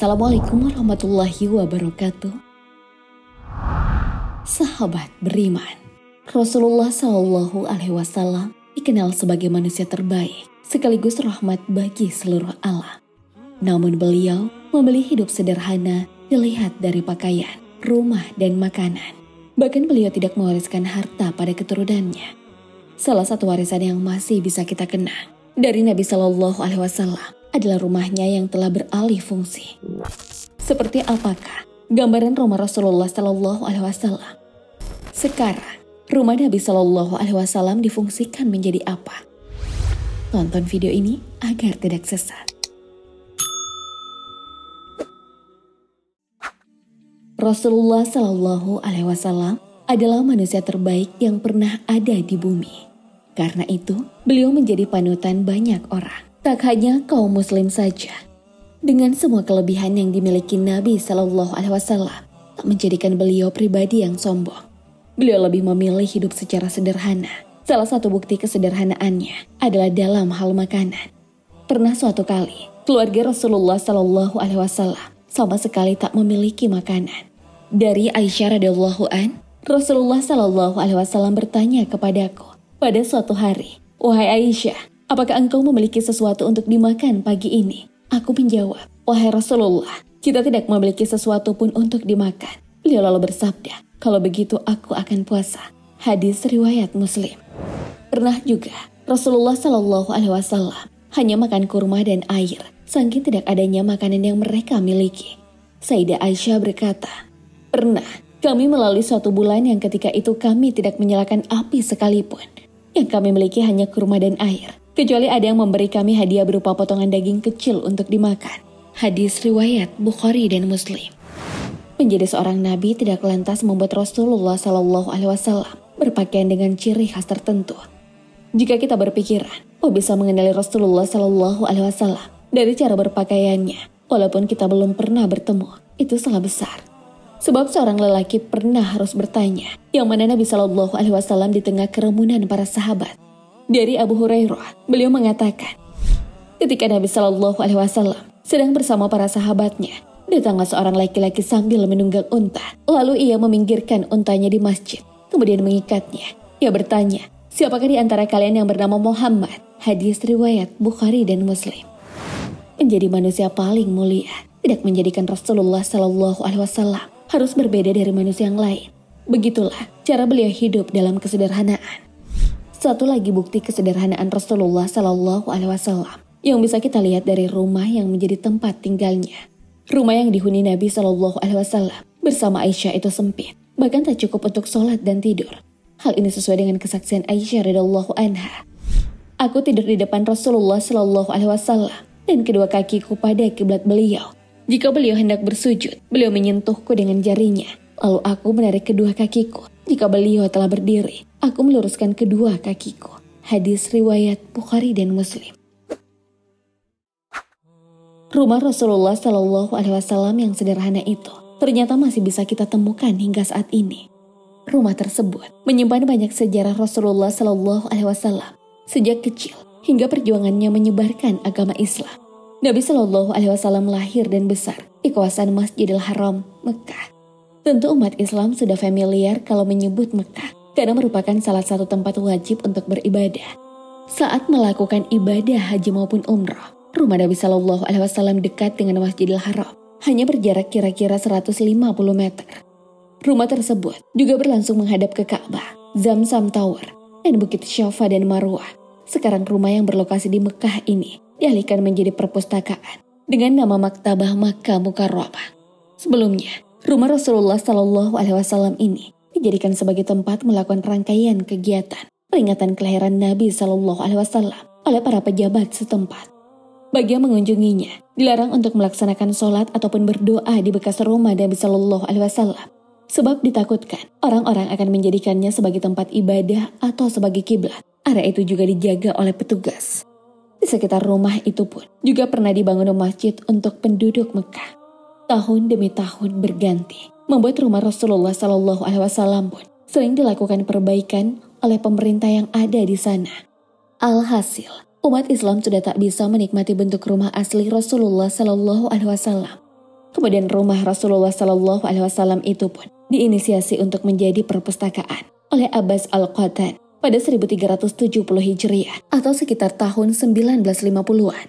Assalamualaikum warahmatullahi wabarakatuh. Sahabat beriman, Rasulullah Shallallahu Alaihi Wasallam dikenal sebagai manusia terbaik sekaligus rahmat bagi seluruh alam. Namun beliau memilih hidup sederhana dilihat dari pakaian, rumah dan makanan. Bahkan beliau tidak mewariskan harta pada keturunannya. Salah satu warisan yang masih bisa kita kenang dari Nabi Shallallahu Alaihi Wasallam adalah rumahnya yang telah beralih fungsi. Seperti apakah gambaran rumah Rasulullah Shallallahu Alaihi Wasallam? Sekarang, rumah Nabi Shallallahu Alaihi Wasallam difungsikan menjadi apa? Tonton video ini agar tidak sesat. Rasulullah Shallallahu Alaihi Wasallam adalah manusia terbaik yang pernah ada di bumi. Karena itu, beliau menjadi panutan banyak orang. Tak hanya kaum muslim saja. Dengan semua kelebihan yang dimiliki Nabi Shallallahu Alaihi Wasallam, tak menjadikan beliau pribadi yang sombong. Beliau lebih memilih hidup secara sederhana. Salah satu bukti kesederhanaannya adalah dalam hal makanan. Pernah suatu kali, keluarga Rasulullah Shallallahu Alaihi Wasallam sama sekali tak memiliki makanan. Dari Aisyah radhiyallahu an, Rasulullah Shallallahu Alaihi Wasallam bertanya kepadaku pada suatu hari, "Wahai Aisyah, apakah engkau memiliki sesuatu untuk dimakan pagi ini?" Aku menjawab, "Wahai Rasulullah, kita tidak memiliki sesuatu pun untuk dimakan." Beliau lalu bersabda, "Kalau begitu aku akan puasa." Hadis riwayat Muslim. Pernah juga Rasulullah Shallallahu Alaihi Wasallam hanya makan kurma dan air, saking tidak adanya makanan yang mereka miliki. Sayyidah Aisyah berkata, "Pernah kami melalui suatu bulan yang ketika itu kami tidak menyalakan api sekalipun. Yang kami miliki hanya kurma dan air. Kecuali ada yang memberi kami hadiah berupa potongan daging kecil untuk dimakan." Hadis riwayat Bukhari dan Muslim. Menjadi seorang nabi tidak lantas membuat Rasulullah Shallallahu Alaihi Wasallam berpakaian dengan ciri khas tertentu. Jika kita berpikiran, bisa mengenali Rasulullah Shallallahu Alaihi Wasallam dari cara berpakaiannya, walaupun kita belum pernah bertemu, itu salah besar. Sebab seorang lelaki pernah harus bertanya, yang mana Nabi Shallallahu Alaihi Wasallam di tengah kerumunan para sahabat. Dari Abu Hurairah, beliau mengatakan, ketika Nabi Shallallahu Alaihi Wasallam sedang bersama para sahabatnya, datanglah seorang laki-laki sambil menunggang unta. Lalu ia meminggirkan untanya di masjid, kemudian mengikatnya. Ia bertanya, "Siapakah di antara kalian yang bernama Muhammad?" Hadis riwayat Bukhari dan Muslim. Menjadi manusia paling mulia tidak menjadikan Rasulullah Shallallahu Alaihi Wasallam harus berbeda dari manusia yang lain. Begitulah cara beliau hidup dalam kesederhanaan. Satu lagi bukti kesederhanaan Rasulullah Shallallahu Alaihi Wasallam yang bisa kita lihat dari rumah yang menjadi tempat tinggalnya. Rumah yang dihuni Nabi Shallallahu Alaihi Wasallam bersama Aisyah itu sempit, bahkan tak cukup untuk sholat dan tidur. Hal ini sesuai dengan kesaksian Aisyah radhiyallahu anha. "Aku tidur di depan Rasulullah Shallallahu Alaihi Wasallam dan kedua kakiku pada kiblat beliau. Jika beliau hendak bersujud, beliau menyentuhku dengan jarinya. Lalu aku menarik kedua kakiku. Jika beliau telah berdiri, aku meluruskan kedua kakiku." Hadis riwayat Bukhari dan Muslim. Rumah Rasulullah Shallallahu Alaihi Wasallam yang sederhana itu ternyata masih bisa kita temukan hingga saat ini. Rumah tersebut menyimpan banyak sejarah Rasulullah Shallallahu Alaihi Wasallam sejak kecil hingga perjuangannya menyebarkan agama Islam. Nabi Shallallahu Alaihi Wasallam lahir dan besar di kawasan Masjidil Haram, Mekah. Tentu umat Islam sudah familiar kalau menyebut Mekah karena merupakan salah satu tempat wajib untuk beribadah. Saat melakukan ibadah haji maupun umrah, rumah Nabi Shallallahu Alaihi Wasallam dekat dengan Masjidil Haram, hanya berjarak kira-kira 150 meter. Rumah tersebut juga berlangsung menghadap ke Ka'bah, Zamzam Tower, dan Bukit Syafa dan Marwah. Sekarang rumah yang berlokasi di Mekah ini dialihkan menjadi perpustakaan dengan nama Maktabah Makkah Mukarramah. Sebelumnya, rumah Rasulullah Shallallahu Alaihi Wasallam ini dijadikan sebagai tempat melakukan rangkaian kegiatan peringatan kelahiran Nabi Shallallahu Alaihi Wasallam oleh para pejabat setempat. Bagi yang mengunjunginya, dilarang untuk melaksanakan sholat ataupun berdoa di bekas rumah Nabi Shallallahu Alaihi Wasallam, sebab ditakutkan orang-orang akan menjadikannya sebagai tempat ibadah atau sebagai kiblat. Area itu juga dijaga oleh petugas. Di sekitar rumah itu pun juga pernah dibangun masjid untuk penduduk Mekah. Tahun demi tahun berganti, membuat rumah Rasulullah Shallallahu Alaihi Wasallam pun sering dilakukan perbaikan oleh pemerintah yang ada di sana. Alhasil, umat Islam sudah tak bisa menikmati bentuk rumah asli Rasulullah Shallallahu Alaihi Wasallam. Kemudian rumah Rasulullah Shallallahu Alaihi Wasallam itu pun diinisiasi untuk menjadi perpustakaan oleh Abbas Al-Qatan pada 1370 Hijriah atau sekitar tahun 1950-an.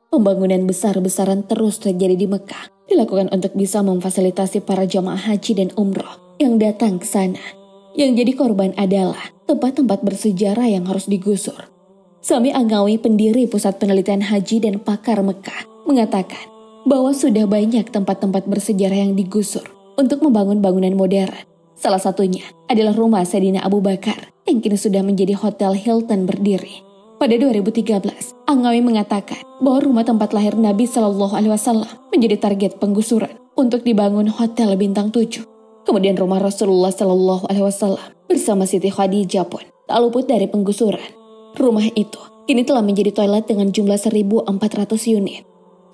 Pembangunan besar-besaran terus terjadi di Mekah, dilakukan untuk bisa memfasilitasi para jamaah haji dan umroh yang datang ke sana. Yang jadi korban adalah tempat-tempat bersejarah yang harus digusur. Sami Anggawi, pendiri Pusat Penelitian Haji dan pakar Mekah, mengatakan bahwa sudah banyak tempat-tempat bersejarah yang digusur untuk membangun bangunan modern. Salah satunya adalah rumah Sayyidina Abu Bakar yang kini sudah menjadi Hotel Hilton berdiri. Pada 2013, Anggawi mengatakan bahwa rumah tempat lahir Nabi Shallallahu Alaihi Wasallam menjadi target penggusuran untuk dibangun Hotel Bintang 7. Kemudian rumah Rasulullah Shallallahu Alaihi Wasallam bersama Siti Khadijah pun tak luput dari penggusuran. Rumah itu kini telah menjadi toilet dengan jumlah 1.400 unit.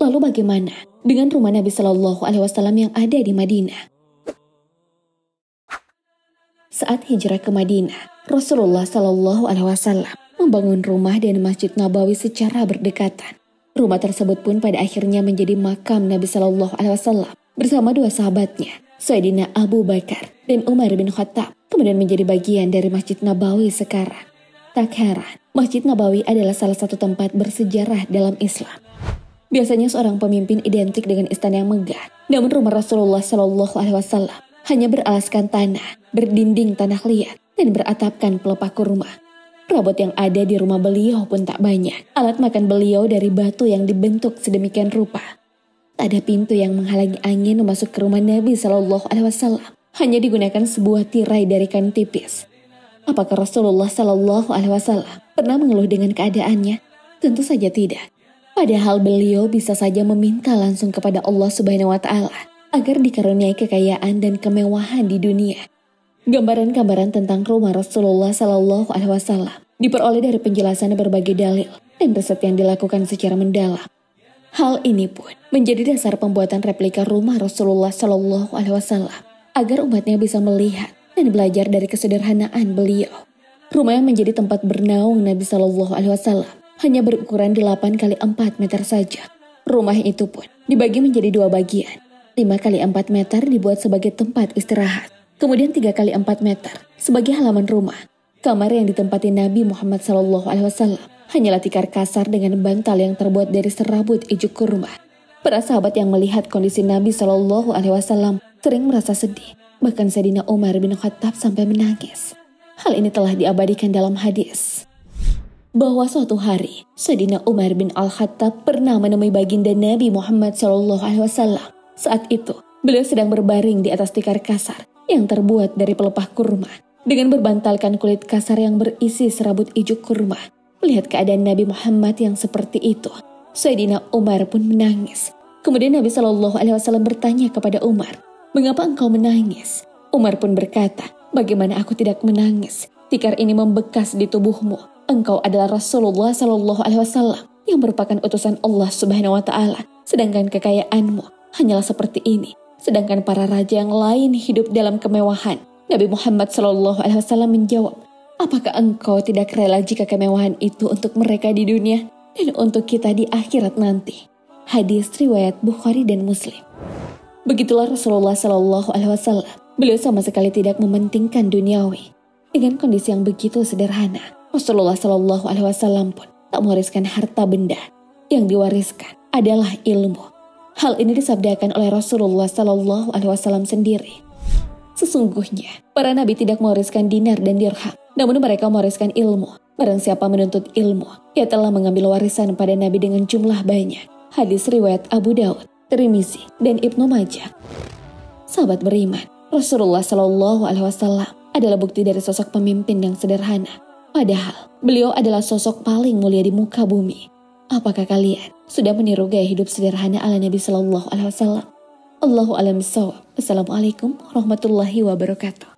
Lalu bagaimana dengan rumah Nabi Shallallahu Alaihi Wasallam yang ada di Madinah? Saat hijrah ke Madinah, Rasulullah Shallallahu Alaihi Wasallam membangun rumah dan Masjid Nabawi secara berdekatan. Rumah tersebut pun pada akhirnya menjadi makam Nabi Shallallahu Alaihi Wasallam bersama dua sahabatnya, Sayyidina Abu Bakar dan Umar bin Khattab, kemudian menjadi bagian dari Masjid Nabawi sekarang. Tak heran, Masjid Nabawi adalah salah satu tempat bersejarah dalam Islam. Biasanya seorang pemimpin identik dengan istana yang megah, namun rumah Rasulullah Shallallahu Alaihi Wasallam hanya beralaskan tanah, berdinding tanah liat, dan beratapkan pelepah kurma. Perabot yang ada di rumah beliau pun tak banyak. Alat makan beliau dari batu yang dibentuk sedemikian rupa. Tak ada pintu yang menghalangi angin masuk ke rumah Nabi Shallallahu Alaihi Wasallam. Hanya digunakan sebuah tirai dari kain tipis. Apakah Rasulullah Shallallahu Alaihi Wasallam pernah mengeluh dengan keadaannya? Tentu saja tidak. Padahal beliau bisa saja meminta langsung kepada Allah Subhanahu Wa Taala agar dikaruniai kekayaan dan kemewahan di dunia. Gambaran-gambaran tentang rumah Rasulullah Shallallahu Alaihi Wasallam diperoleh dari penjelasan berbagai dalil dan riset yang dilakukan secara mendalam. Hal ini pun menjadi dasar pembuatan replika rumah Rasulullah Shallallahu Alaihi Wasallam agar umatnya bisa melihat dan belajar dari kesederhanaan beliau. Rumah yang menjadi tempat bernaung Nabi Shallallahu Alaihi Wasallam hanya berukuran 8 x 4 meter saja. Rumah itu pun dibagi menjadi dua bagian. 5 x 4 meter dibuat sebagai tempat istirahat. Kemudian 3 x 4 meter sebagai halaman rumah. Kamar yang ditempati Nabi Muhammad Shallallahu Alaihi Wasallam hanyalah tikar kasar dengan bantal yang terbuat dari serabut ijuk kurma. Para sahabat yang melihat kondisi Nabi Shallallahu Alaihi Wasallam sering merasa sedih. Bahkan Sayyidina Umar bin Khattab sampai menangis. Hal ini telah diabadikan dalam hadis bahwa suatu hari Sayyidina Umar bin Al-Khattab pernah menemui baginda Nabi Muhammad Shallallahu Alaihi Wasallam. Saat itu beliau sedang berbaring di atas tikar kasar yang terbuat dari pelepah kurma dengan berbantalkan kulit kasar yang berisi serabut ijuk kurma. Melihat keadaan Nabi Muhammad yang seperti itu, Sayyidina Umar pun menangis. Kemudian Nabi Shallallahu Alaihi Wasallam bertanya kepada Umar, "Mengapa engkau menangis?" Umar pun berkata, "Bagaimana aku tidak menangis? Tikar ini membekas di tubuhmu. Engkau adalah Rasulullah Shallallahu Alaihi Wasallam yang merupakan utusan Allah Subhanahu Wa Taala. Sedangkan kekayaanmu hanyalah seperti ini. Sedangkan para raja yang lain hidup dalam kemewahan." Nabi Muhammad Shallallahu Alaihi Wasallam menjawab, "Apakah engkau tidak rela jika kemewahan itu untuk mereka di dunia dan untuk kita di akhirat nanti?" Hadis riwayat Bukhari dan Muslim. Begitulah Rasulullah Shallallahu Alaihi Wasallam. Beliau sama sekali tidak mementingkan duniawi. Dengan kondisi yang begitu sederhana, Rasulullah Shallallahu Alaihi Wasallam pun tak mewariskan harta benda. Yang diwariskan adalah ilmu. Hal ini disabdakan oleh Rasulullah Shallallahu Alaihi Wasallam sendiri. Sesungguhnya, para nabi tidak mewariskan dinar dan dirham, namun mereka mewariskan ilmu. Barang siapa menuntut ilmu, ia telah mengambil warisan pada nabi dengan jumlah banyak. Hadis riwayat Abu Daud, Tirmizi, dan Ibnu Majah. Sahabat beriman, Rasulullah Shallallahu Alaihi Wasallam adalah bukti dari sosok pemimpin yang sederhana. Padahal, beliau adalah sosok paling mulia di muka bumi. Apakah kalian sudah meniru gaya hidup sederhana ala Nabi Shallallahu Alaihi Wasallam? Allahu a'lam bishawab. Assalamualaikum warahmatullahi wabarakatuh.